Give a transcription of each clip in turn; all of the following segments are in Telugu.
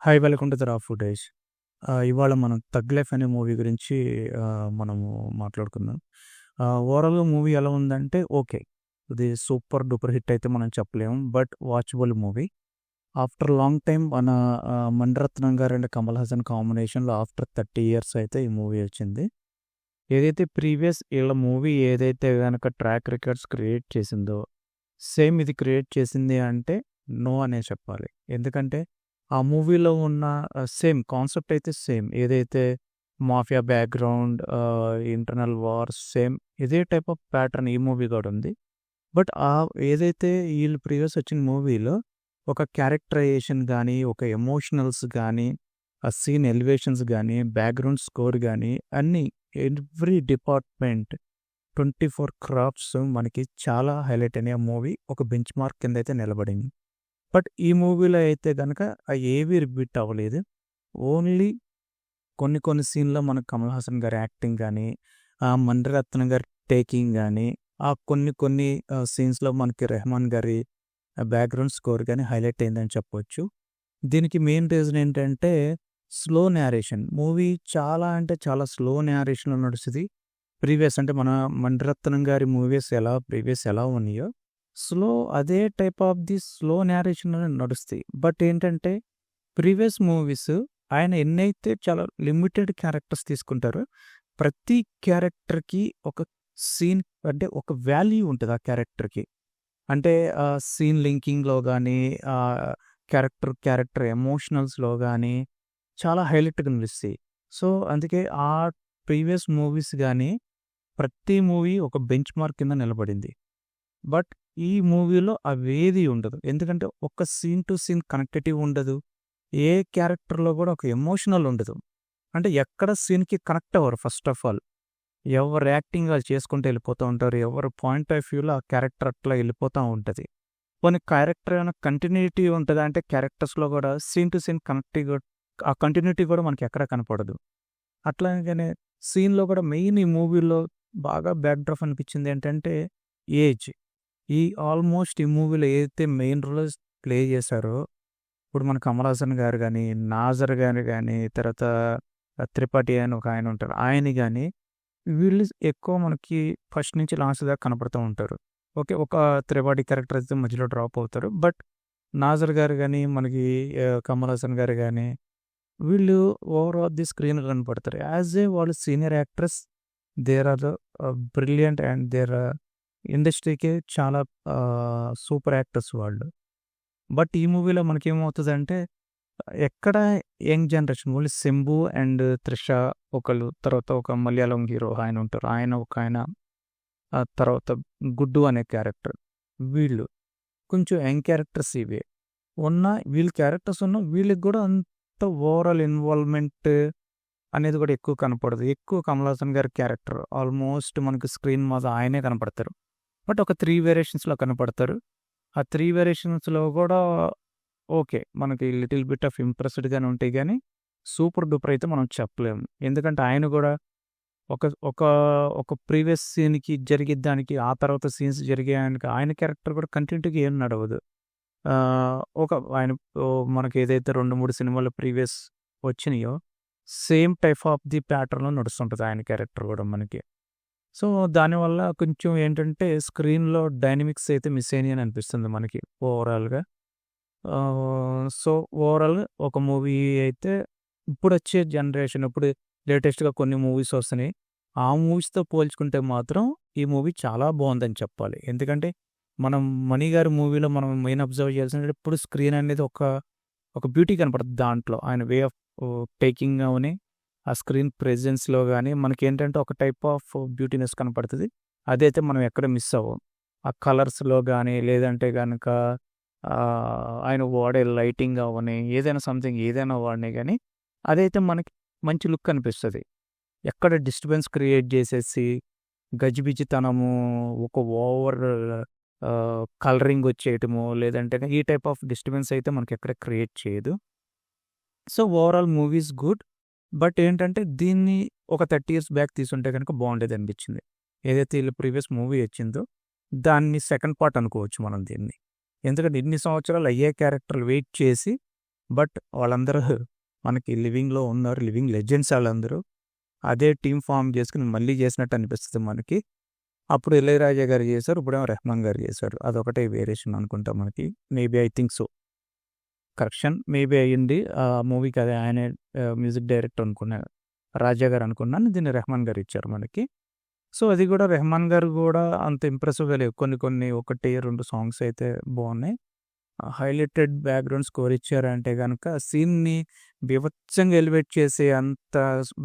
Hi! Welcome to the raw footage. ఇవాళ మనం 'థగ్ లైఫ్' అనే మూవీ గురించి మనము మాట్లాడుకుందాం. ఓవరాల్‌గా మూవీ ఎలా ఉందంటే ఓకే. ఇది సూపర్ డూపర్ హిట్ అయితే మనం చెప్పలేము. But watchable movie. After long time మన మణిరత్నం గారు అండ్ కమల్ హాసన్ కాంబినేషన్‌లో ఆఫ్టర్ 30 ఇయర్స్ అయితే ఈ మూవీ వచ్చింది. ఏదైతే ప్రీవియస్ ఈళ్ళ మూవీ ఏదైతే గనక ట్రాక్ రికార్డ్స్ క్రియేట్ చేసిందో, సేమ్ ఇది క్రియేట్ చేసింది అంటే నో అనే చెప్పాలి. ఎందుకంటే ఆ మూవీలో ఉన్న సేమ్ కాన్సెప్ట్ అయితే సేమ్. ఏదైతే mafia background, internal wars same ఇదే టైప్ ఆఫ్ ప్యాటర్న్ ఈ మూవీ కూడా ఉంది. బట్ ఏదైతే ఈళ్ళు ప్రీవియస్ వచ్చిన మూవీలో ఒక క్యారెక్టరైజేషన్ గానీ, ఒక ఎమోషనల్స్ గానీ, ఆ సీన్ ఎలివేషన్స్ గానీ, బ్యాక్‌గ్రౌండ్ స్కోర్ గానీ అన్నీ ఎవ్రీ డిపార్ట్‌మెంట్ 24 క్రాఫ్ట్స్ మనకి చాలా హైలైట్ అయినాయి. ఆ మూవీ ఒక బెంచ్ మార్క్ కిందైతే నిలబడింది. బట్ ఈ మూవీలో అయితే గనక ఏవి రిపీట్ అవ్వలేదు. ఓన్లీ కొన్ని కొన్ని సీన్‌లో మనకు కమల్ హాసన్ గారి యాక్టింగ్ గానీ, మణిరత్నం గారి టేకింగ్ గానీ, కొన్ని కొన్ని సీన్స్‌లో మనకి రెహమాన్ గారి బ్యాక్‌గ్రౌండ్ స్కోర్ గానీ హైలైట్ అయిందని చెప్పొచ్చు. దీనికి మెయిన్ రీజన్ ఏంటంటే స్లో నేరేషన్. మూవీ చాలా అంటే చాలా స్లో నేరేషన్‌లో నడుస్తది. ప్రీవియస్ అంటే మన మణిరత్నం గారి మూవీస్ ప్రీవియస్ ఎలా ఉన్నాయో, స్లో అదే టైప్ ఆఫ్ ది స్లో నేరేషన్‌లోనే నడుస్తాయి. బట్ ఏంటంటే ప్రీవియస్ మూవీస్ ఆయన ఎన్నైతే చాలా లిమిటెడ్ క్యారెక్టర్స్ తీసుకుంటారో, ప్రతి క్యారెక్టర్‌కి ఒక సీన్ అంటే ఒక వాల్యూ ఉంటది ఆ క్యారెక్టర్‌కి. అంటే సీన్ లింకింగ్‌లో గానీ, క్యారెక్టర్ ఎమోషనల్స్‌లో గానీ చాలా హైలైట్‌గా నిలుస్తాయి. సో, అందుకే ఆ ప్రీవియస్ మూవీస్ గానీ, ప్రతి మూవీ ఒక బెంచ్ మార్క్ కింద నిలబడింది. బట్ ఈ మూవీలో అవేది ఉండదు. ఎందుకంటే ఒక సీన్ టు సీన్ కనెక్టివిటీ ఉండదు. ఏ క్యారెక్టర్‌లో గూడా ఒక ఎమోషనల్ ఉండదు. అంటే ఎక్కడ సీన్‌కి కనెక్ట్ అవ్వరు ఫస్ట్ ఆఫ్ ఆల్. ఎవరి యాక్టింగ్ ఆళ్ళు చేసుకుంటూ ఎళ్ళిపోతూ ఉంటారు. ఎవరి పాయింట్ ఆఫ్ వ్యూలో ఆ క్యారెక్టర్ అట్లా ఎళ్ళిపోతా ఉంటది. పోనీ క్యారెక్టర్ ఏమైనా కంటిన్యూటీ ఉంటదా అంటే క్యారెక్టర్స్‌లో గూడా సీన్ టు సీన్ ఆ కంటిన్యూటీ గూడా మనకెక్కడ కనపడదు. అట్లాగనే సీన్‌లో గూడా మెయిన్ ఈ మూవీలో బాగా బ్యాక్ డ్రాప్ అనిపించింది ఏంటంటే ఏజ్. ఆల్మోస్ట్ ఈ మూవీలో ఏదైతే మెయిన్ రోల్స్ ప్లే చేశారో, ఇప్పుడు మన కమల్ హాసన్ గారు గానీ, నాజర్ గారు గానీ, తర్వాత త్రిపాఠి అని ఒక ఆయన ఉంటారు. ఆయన గానీ, వీళ్ళు ఎక్కువ మనకి ఫస్ట్ నుంచి లాస్ట్ దాకా కనపడుతూ ఉంటారు. ఓకే. ఒక త్రిపాఠి క్యారెక్టర్ అయితే మధ్యలో డ్రాప్ అవుతారు. బట్ నాజర్ గారు గానీ, మనకి కమల్ హాసన్ గారు గానీ, వీళ్ళు ఓవరాల్ ది స్క్రీన్ కనపడతారు. యాజ్ ఏ వాళ్ళు senior actors there are brilliant and there ఇండస్ట్రీకే చాలా సూపర్ యాక్టర్స్ వాళ్ళు. బట్ ఈ మూవీలో మనకేమవుతదంటే, ఎక్కడ young generation only 'Shambhu' and 'Trisha' ఒకళ్ళు, తర్వాత ఒక మలయాళం హీరో ఆయన ఉంటారు. ఒకాయన, ఆ తర్వాత 'గుడ్డు' అనే క్యారెక్టర్. వీళ్ళు కొంచెం యంగ్ క్యారెక్టర్స్ ఇవే. వీళ్ళ క్యారెక్టర్స్ వీళ్ళకి గూడా అంత ఓవరాల్ ఇన్వాల్వ్‌మెంట్ అనేది గూడా ఎక్కువ కనపడదు. ఎక్కువ కమల్ హాసన్ గారి క్యారెక్టర్ ఆల్మోస్ట్ మనకి స్క్రీన్ మీద ఆయనే కనపడతారు. బట్ ఒక 3 వేరియేషన్స్‌లో కనపడతారు. ఆ 3 వేరియేషన్స్‌లో గూడా ఓకే. మనకి లిటిల్ బిట్ ఆఫ్ ఇంప్రెస్డ్‌గానే ఉంటాయి గానీ, సూపర్ డూపర్ అయితే మనం చెప్పలేము. ఎందుకంటే ఆయన గూడా ఒక ఒక ఒక ప్రీవియస్ సీన్‌కి జరిగిద్దానికి, ఆ తర్వాత సీన్స్ జరిగేయానికి ఆయన క్యారెక్టర్ కూడా కంటిన్యూటీగా ఏం నడవదు. ఒక ఆయన మనకేదైతే 2, 3 సినిమాలు ప్రీవియస్ వచ్చినాయో, సేమ్ టైప్ ఆఫ్ ది ప్యాటర్న్‌లో నడుస్తుంటది ఆయన క్యారెక్టర్ గూడా మనకి. సో, దానివల్ల కొంచెం ఏంటంటే స్క్రీన్‌లో డైనమిక్స్ అయితే మిస్ అయినాయని అనిపిస్తుంది మనకి ఓవరాల్‌గా. సో, ఓవరాల్‌గా ఒక మూవీ అయితే ఇప్పుడొచ్చే జనరేషన్ ఇప్పుడు లేటెస్ట్‌గా కొన్ని మూవీస్ వస్తున్నాయి. ఆ మూవీస్‌తో పోల్చుకుంటే మాత్రం ఈ మూవీ చాలా బావుందని చెప్పాలి. ఎందుకంటే మనం 'మణి' గారి మూవీలో మనం మెయిన్ అబ్జర్వ్ చేయాల్సింది ఇప్పుడు స్క్రీన్ అనేది ఒక బ్యూటీ కనపడుద్ది దాంట్లో. ఆయన వే ఆఫ్ టేకింగ్ అవని, ఆ స్క్రీన్ ప్రెజెన్స్‌లో గాని మనకేంటంటే ఒక టైప్ ఆఫ్ బ్యూటీనెస్ కనపడతది. అదైతే మనం ఎక్కడ మిస్ అవ్వం. ఆ కలర్స్‌లో గాని, లేదంటే గనక ఆయన వాడే లైటింగ్ అవ్వని, ఏదైనా సంథింగ్ ఏదైనా వాడిని గాని, అదైతే మనకి మంచి లుక్ అనిపిస్తది. ఎక్కడ డిస్టర్బెన్స్ క్రియేట్ చేసేసి, గజిబిజితనము, ఒక ఓవర్ కలరింగ్ వచ్చేయటమో, లేదంటే ఈ టైప్ ఆఫ్ డిస్టర్బెన్స్ అయితే మనకెక్కడ క్రియేట్ చేయదు. So, overall movie is good. But ఏంటంటే దీన్ని ఒక 30 ఇయర్స్ బ్యాక్ తీసుంటే గనుక బావుండేదనిపించింది. ఏదైతే ఈళ్ళ ప్రీవియస్ మూవీ వచ్చిందో, దాన్ని సెకండ్ పార్ట్ అనుకోవచ్చు మనం దీన్ని. ఎందుకంటే ఇన్ని సంవత్సరాలు అయ్యే క్యారెక్టర్‌లు వెయిట్ చేసి, బట్ వాళ్ళందరూ మనకి లివింగ్‌లో ఉన్నారు. లివింగ్ లెజెండ్స్ ఆళ్ళందరూ. అదే టీమ్ ఫార్మ్ చేసుకొని మళ్ళీ చేసినట్టు అనిపిస్తది మనకి. అప్పుడు ఇళయరాజా గారు చేశారు. ఇప్పుడేమో రెహమాన్ గారు చేశారు. అదొకటే వేరియేషన్ అనుకుంటా మనకి. Maybe I think so. Correction maybe అయ్యింది. ఆ మూవీకి అదే ఆయనే మ్యూజిక్ డైరెక్టర్ అనుకున్నా. రాజా గారు అనుకున్నాను. దీన్ని రెహమాన్ గారు ఇచ్చారు మనకి. సో, అది కూడా రెహమాన్ గారు కూడా అంత ఇంప్రెసివ్‌గా లేవు. కొన్ని కొన్ని 1, 2 సాంగ్స్ అయితే బావున్నాయి. హైలైటెడ్ బ్యాక్‌గ్రౌండ్ స్కోర్ ఇచ్చారంటే గనక సీన్‌ని బీభత్సంగా ఎలివేట్ చేసే అంత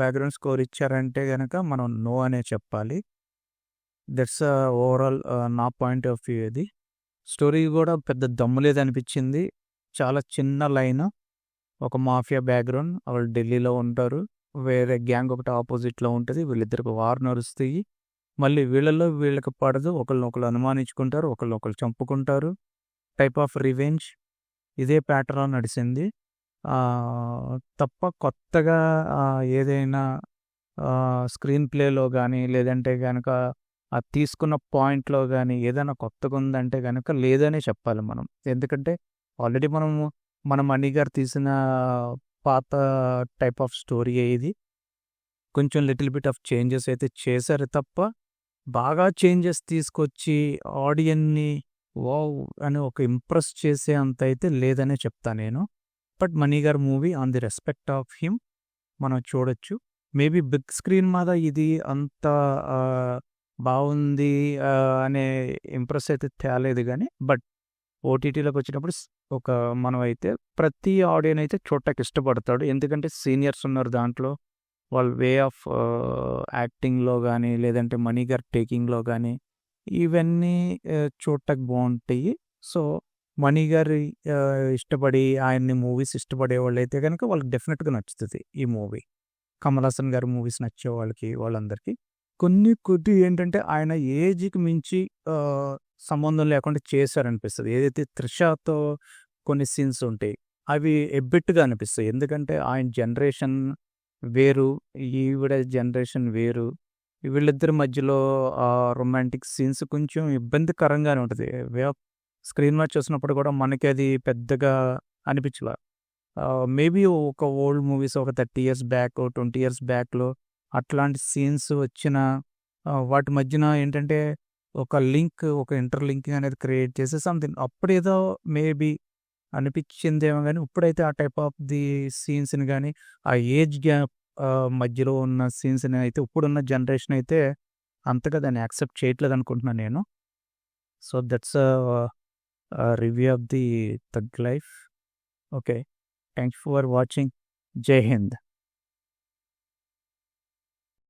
బ్యాక్‌గ్రౌండ్ స్కోర్ ఇచ్చారంటే గనక మనం నో అనే చెప్పాలి. దట్స్ ఓవరాల్ నా పాయింట్ ఆఫ్ వ్యూ ఇది. స్టోరీ కూడా పెద్ద దమ్ము లేదనిపించింది. చాలా చిన్న లైను. ఒక మాఫియా బ్యాక్‌గ్రౌండ్. వాళ్ళు ఢిల్లీలో ఉంటారు. వేరే గ్యాంగ్ ఒకటి ఆపోజిట్‌లో ఉంటది. వీళ్ళిద్దరికి వార్ నడుస్తాయి. మళ్ళీ వీళ్ళలో వీళ్ళకి పడదు. ఒకళ్ళనొకళ్ళు అనుమానించుకుంటారు. ఒకళ్ళనొకళ్ళు చంపుకుంటారు. టైప్ ఆఫ్ రివెంజ్ ఇదే ప్యాటర్న్‌లో నడిసింది. తప్ప కొత్తగా ఏదైనా స్క్రీన్ ప్లేలో గానీ, లేదంటే గనక తీసుకున్న పాయింట్‌లో గానీ ఏదైనా కొత్తగుందంటే గనక లేదనే చెప్పాలి మనం. ఎందుకంటే ఆల్రెడీ మన మణి గారు తీసిన పాత టైప్ ఆఫ్ స్టోరీయే ఇది. కొంచెం లిటిల్ బిట్ ఆఫ్ చేంజెస్ అయితే చేశారు తప్ప, బాగా చేంజెస్ తీసుకొచ్చి ఆడియన్‌ని వావ్! అని ఒక ఇంప్రెస్ చేసే అంత అయితే లేదనే చెప్తా నేను. బట్ మణి గారి movie on the respect of him మనం చూడొచ్చు. మేబీ బిగ్ స్క్రీన్ మీద ఇది అంత బావుంది అనే ఇంప్రెస్ అయితే తేలేదు గానీ, బట్ ఓటీటీలోకి వచ్చినప్పుడు ఒక మనమైతే ప్రతి ఆడియన్ అయితే చూడటానికి ఇష్టపడతాడు. ఎందుకంటే సీనియర్స్ ఉన్నారు దాంట్లో. వాళ్ళ వే ఆఫ్ యాక్టింగ్‌లో గానీ, లేదంటే మణి గారి టేకింగ్‌లో గానీ, ఇవన్నీ చూడటానికి బావుంటాయి. సో, మణి గారి ఇష్టపడి ఆయన్ని మూవీస్ ఇష్టపడేవాళ్ళైతే గనక వాళ్ళకి డెఫినెట్‌గా నచ్చుతది ఈ మూవీ. కమల్ హాసన్ గారి మూవీస్ నచ్చే వాళ్ళకి, వాళ్ళందరికీ. కొన్ని ఏంటంటే ఆయన ఏజ్‌కి మించి సంబంధం లేకుండా చేశారనిపిస్తది. ఏదైతే 'త్రిష'తో కొన్ని సీన్స్ ఉంటాయి. అవి ఎబ్బెట్టుగా అనిపిస్తాయి. ఎందుకంటే ఆయన జనరేషన్ వేరు, ఈవిడ జనరేషన్ వేరు. వీళ్ళిద్దరి మధ్యలో రొమాంటిక్ సీన్స్ కొంచెం ఇబ్బందికరంగానే ఉంటది. స్క్రీన్ మీద చూసినప్పుడు కూడా మనకి అది పెద్దగా అనిపించలా. మేబీ ఒక ఓల్డ్ మూవీస్ ఒక 30 ఇయర్స్ బ్యాక్, 20 ఇయర్స్ బ్యాక్‌లో అట్లాంటి సీన్స్ వచ్చిన వాటి మధ్యన ఏంటంటే ఒక లింక్, ఒక ఇంటర్‌లింకింగ్ అనేది క్రియేట్ చేసి సంథింగ్ అప్పుడేదో మేబీ అనిపించిందేమో గానీ, ఇప్పుడైతే ఆ టైప్ ఆఫ్ ది సీన్స్‌ని గానీ, ఆ ఏజ్ గ్యాప్ మధ్యలో ఉన్న సీన్స్‌ని అయితే ఇప్పుడున్న జనరేషన్ అయితే అంతగా దాన్ని యాక్సెప్ట్ చేయట్లేదనుకుంటున్నాను నేను. So, that's review of the 'tug life'. Okay. Thanks for watching. జై హింద్.